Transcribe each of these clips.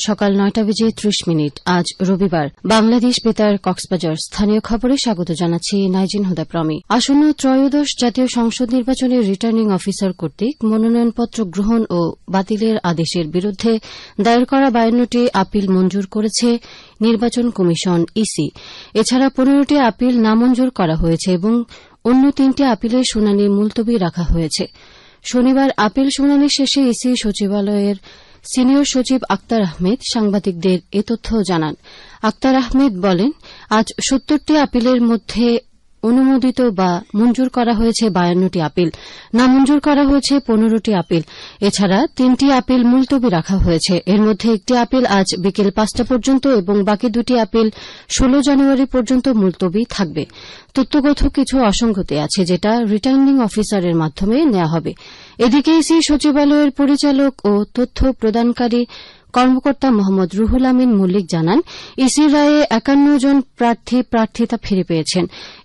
সকাল ৯:৩০ আজ রবিবার। বাংলাদেশ বেতার কক্সবাজার স্থানীয় খবরে স্বাগত জানাচ্ছি নাইজিন হুদা প্রমি। আসন্ন ত্রয়োদশ জাতীয় সংসদ নির্বাচনের রিটার্নিং অফিসার কর্তৃক মনোনয়নপত্র গ্রহণ ও বাতিলের আদেশের বিরুদ্ধে দায়ের করা ৫২টি আপিল মঞ্জুর করেছে নির্বাচন কমিশন ইসি। এছাড়া ১৫টি আপিল নামঞ্জুর করা হয়েছে এবং অন্য ৩টি আপিলের শুনানি মুলতবি রাখা হয়েছে। শনিবার আপিল শুনানি শেষে ইসি সচিবালয়ের সিনিয়র সচিব আক্তার আহমেদ সাংবাদিকদের এ তথ্য জানান। আক্তার আহমেদ বলেন, আজ ৭০টি আপিলের মধ্যে অনুমোদিত বা মঞ্জুর করা হয়েছে ৫২টি আপিল, নামঞ্জুর করা হয়েছে ১৫টি আপিল। এছাড়া ৩টি আপিল মুলতবি রাখা হয়েছে। এর মধ্যে একটি আপিল আজ বিকেল ৫টা পর্যন্ত এবং বাকি ২টি আপিল ১৬ জানুয়ারি পর্যন্ত মুলতবি থাকবে। তথ্যগত কিছু অসঙ্গতি আছে, যেটা রিটার্নিং অফিসারের মাধ্যমে নেওয়া হবে। এদিকে ইসি সচিবালয়ের পরিচালক ও তথ্য প্রদানকারী কর্মকর্তা মোহাম্মদ রুহুল আমিন মল্লিক জানান, ইসির রায়ে ৫১ জন প্রার্থী প্রার্থিতা ফিরে পেয়েছেন।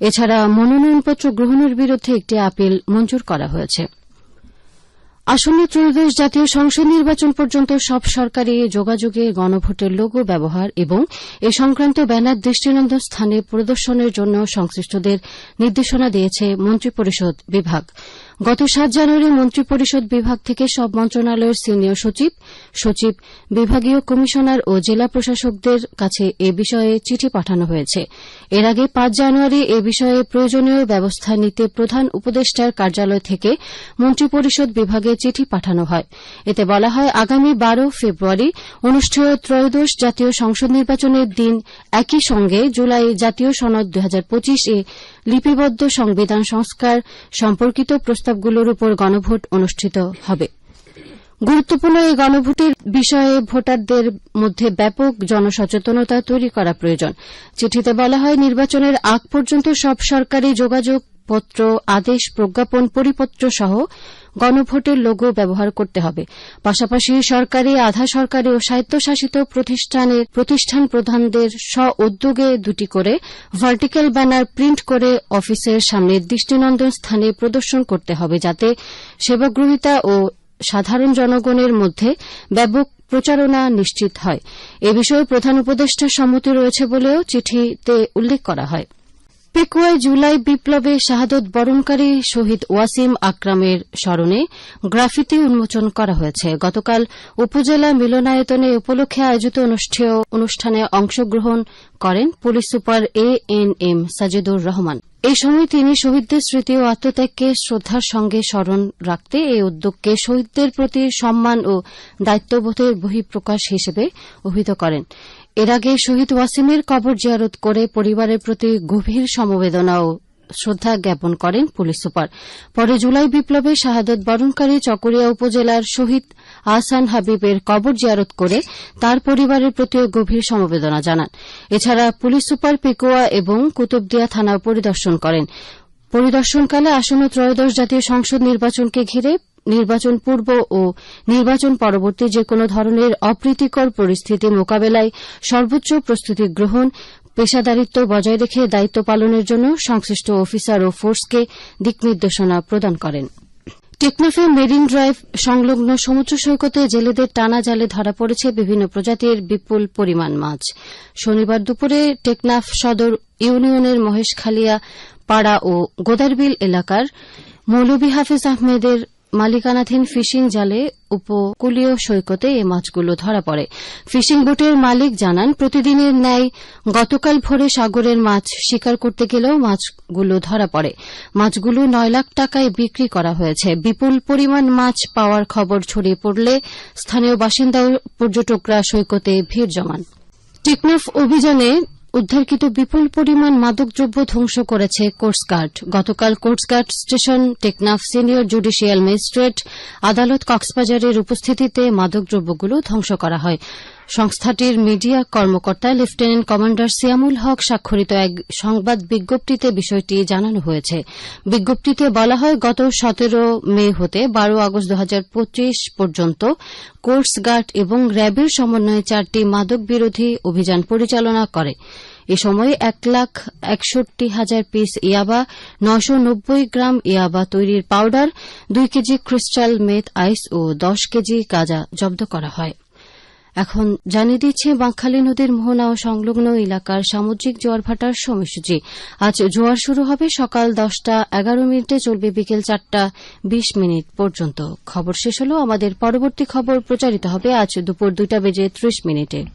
এছাড়া মনোনয়নপত্র গ্রহণের বিরুদ্ধে একটি আপিল মঞ্জুর করা হয়েছে। আসন্ন ত্রয়োদশ জাতীয় সংসদ নির্বাচন পর্যন্ত সব সরকারি যোগাযোগে গণভোটের লোগো ব্যবহার এবং এ সংক্রান্ত ব্যানার দৃষ্টিনন্দন স্থানে প্রদর্শনের জন্য সংশ্লিষ্টদের নির্দেশনা দিয়েছে মন্ত্রিপরিষদ বিভাগ। গত ৭ জানুয়ারি মন্ত্রিপরিষদ বিভাগ থেকে সব মন্ত্রণালয়ের সিনিয়র সচিব, বিভাগীয় কমিশনার ও জেলা প্রশাসকদের কাছে এ বিষয়ে চিঠি পাঠানো হয়েছে। এর আগে ৫ জানুয়ারি এ বিষয়ে প্রয়োজনীয় ব্যবস্থা নিতে প্রধান উপদেষ্টার কার্যালয় থেকে মন্ত্রিপরিষদ বিভাগে চিঠি পাঠানো হয়। এতে বলা হয়, আগামী ১২ ফেব্রুয়ারি অনুষ্ঠেয় ত্রয়োদশ জাতীয় সংসদ নির্বাচনের দিন একই সঙ্গে জুলাই জাতীয় সনদ ২০২৫ এ লিপিবদ্ধ সংবিধান সংস্কার সম্পর্কিত প্রস্তাবগুলোর উপর গণভোট অনুষ্ঠিত হবে। গুরুত্বপূর্ণ এই গণভোটের বিষয়ে ভোটারদের মধ্যে ব্যাপক জনসচেতনতা তৈরি করা প্রয়োজন। চিঠিতে বলা হয়, নির্বাচনের আগ পর্যন্ত সব সরকারি যোগাযোগপত্র, আদেশ, প্রজ্ঞাপন, পরিপত্র সহ গণভোটের লোগো ব্যবহার করতে হবে। পাশাপাশি সরকারি, আধা সরকারি ও স্বায়ত্তশাসিত প্রতিষ্ঠান প্রধানদের স্ব-উদ্যোগে ২টি করে ভার্টিক্যাল ব্যানার প্রিন্ট করে অফিসের সামনে দৃষ্টিনন্দন স্থানে প্রদর্শন করতে হবে, যাতে সেবাগ্রহীতা ও সাধারণ জনগণের মধ্যে ব্যাপক প্রচারণা নিশ্চিত হয়। এ বিষয়ে প্রধান উপদেষ্টার সম্মতি রয়েছে বলেও চিঠিতে উল্লেখ করা হয়। পেকুয়ায় জুলাই বিপ্লবে শাহাদত বরণকারী শহীদ ওয়াসিম আকরামের স্মরণে গ্রাফিতি উন্মোচন করা হয়েছে। গতকাল উপজেলা মিলনায়তনে উপলক্ষে আয়োজিত অনুষ্ঠানে অংশগ্রহণ করেন police super ANM Sajidur Rahman. এই সময় তিনি শহীদদের স্মৃতি ও আত্মত্যাগকে শ্রদ্ধার সঙ্গে স্মরণ রাখতে এই উদ্যোগকে শহীদদের প্রতি সম্মান ও দায়িত্ববোধের বহিঃপ্রকাশ হিসেবে অভিহিত করেন। এর আগে শহীদ ওয়াসিমের কবর জিয়ারত করে পরিবারের প্রতি গভীর সমবেদনা ও শ্রদ্ধা জ্ঞাপন করেন পুলিশ সুপার। পরে জুলাই বিপ্লবে শাহাদত বরণকারী চকরিয়া উপজেলার শহীদ আহসান হাবিবের কবর জিয়ারত করে তার পরিবারের প্রতিও গভীর সমবেদনা জানান। এছাড়া পুলিশ সুপার পেকুয়া এবং কুতুবদিয়া থানাও পরিদর্শন করেন। পরিদর্শনকালে আসন্ন ত্রয়োদশ জাতীয় সংসদ নির্বাচনকে ঘিরে নির্বাচন পূর্ব ও নির্বাচন পরবর্তী যেকোনো ধরনের অপ্রীতিকর পরিস্থিতি মোকাবেলায় সর্বোচ্চ প্রস্তুতি গ্রহণ, পেশাদারিত্ব বজায় রেখে দায়িত্ব পালনের জন্য সংশ্লিষ্ট অফিসার ও ফোর্সকে দিকনির্দেশনা প্রদান করেন। টেকনাফে মেরিন ড্রাইভ সংলগ্ন সমুদ্র সৈকতে জেলেদের টানা জালে ধরা পড়েছে বিভিন্ন প্রজাতির বিপুল পরিমাণ মাছ। শনিবার দুপুরে টেকনাফ সদর ইউনিয়নের মহেশখালিয়া পাড়া ও গোদারবিল এলাকার মৌলভী হাফেজ আহমেদের মালিকানাধীন ফিশিং জালে উপকূলীয় সৈকতে এই মাছগুলো ধরা পড়ে। ফিশিং বোটের মালিক জানান, প্রতিদিনের ন্যায় গতকাল ভোরে সাগরের মাছ শিকার করতে গেলেও মাছগুলো ধরা পড়ে। মাছগুলো ৯ লাখ টাকায় বিক্রি করা হয়েছে। বিপুল পরিমাণ মাছ পাওয়ার খবর ছড়িয়ে পড়লে স্থানীয় বাসিন্দা ও পর্যটকরা সৈকতে ভিড় জমান। টেকনাফ অভিযানে উদ্ধারকৃত বিপুল পরিমাণ মাদকদ্রব্য ধ্বংস করেছে কোস্টগার্ড। গতকাল coast guard station Teknaf senior judicial magistrate আদালত কক্সবাজারের উপস্থিতিতে মাদকদ্রব্যগুলো ধ্বংস করা হয়। সংস্থাটির মিডিয়া কর্মকর্তা লেফটেন্যান্ট কমান্ডার সিয়ামুল হক স্বাক্ষরিত এক সংবাদ বিজ্ঞপ্তিতে বিষয়টি জানানো হয়েছে। বিজ্ঞপ্তিতে বলা হয়, গত ১৭ মে হতে 12 আগস্ট ২০২৫ পর্যন্ত কোস্টগার্ড এবং র্যাবের সমন্বয়ে 4টি মাদক বিরোধী অভিযান পরিচালনা করে। এ সময় ১,৬১,০০০ পিস ইয়াবা, ৯৯০ গ্রাম ইয়াবা তৈরির পাউডার, 2 কেজি ক্রিস্টাল মেথ আইস ও 10 কেজি গাঁজা জব্দ করা হয়। এখন জানিয়ে দিচ্ছে বাঁকখালী নদীর মোহনা ও সংলগ্ন এলাকার সামুদ্রিক জোয়ার ভাটার সময়সূচি। আজ জোয়ার শুরু হবে সকাল 10:11 চলবে বিকেল 4:20 পর্যন্ত। খবর শেষ হল। আমাদের পরবর্তী খবর প্রচারিত হবে আজ দুপুর 2:30।